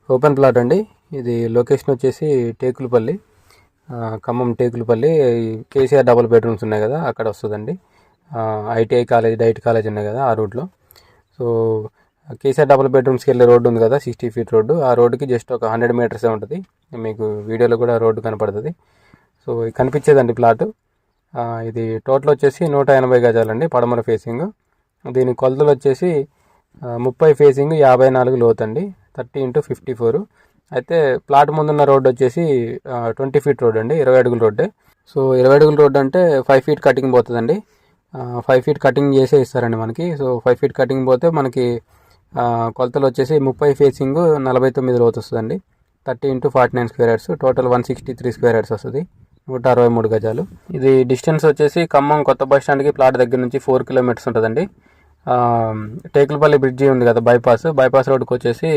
Open plot అండి. ఇది location వచ్చేసి టేకులపల్లి, ఖమ్మం టేకులపల్లి. కేసీఆర్ డబుల్ బెడ్రూమ్స్ ఉన్నాయి కదా, అక్కడ వస్తుందండి. ఐటీఐ కాలేజ్, డైట్ కాలేజ్ ఉన్నాయి కదా, ఆ రూట్లో. సో కేసీఆర్ డబుల్ బెడ్రూమ్స్కి వెళ్ళే రోడ్డు ఉంది కదా, 60 ఫీట్ రోడ్డు. ఆ రోడ్డుకి జస్ట్ ఒక 100 మీటర్సే ఉంటుంది. మీకు వీడియోలో కూడా రోడ్డు కనపడుతుంది. సో కనిపించేదండి ప్లాటు. ఇది టోటల్ వచ్చేసి 180 గజాలండి, పడమర ఫేసింగ్. దీని కొలతలు వచ్చేసి 30 ఫేసింగ్, 54 లోతండి, 30 × 54. అయితే ప్లాట్ ముందున్న రోడ్డు వచ్చేసి 20 ఫీట్ రోడ్ అండి, 20 అడుగుల రోడ్డే. సో 20 అడుగుల రోడ్డు అంటే 5 ఫీట్ కటింగ్ పోతుందండి. 5 ఫీట్ కటింగ్ చేసే ఇస్తారండి మనకి. సో 5 ఫీట్ కటింగ్ పోతే మనకి కొలతలు వచ్చేసి 30 ఫేసింగ్, 49 లోతు వస్తుందండి. 30 × 49 square yards, total 163 square yards వస్తుంది, 163 గజాలు. ఇది డిస్టెన్స్ వచ్చేసి ఖమ్మం కొత్త బస్ స్టాండ్కి ప్లాట్ దగ్గర నుంచి 4 కిలోమీటర్స్ ఉంటుందండి. టేకులపల్లి బ్రిడ్జి ఉంది కదా, బైపాస్ రోడ్కి వచ్చేసి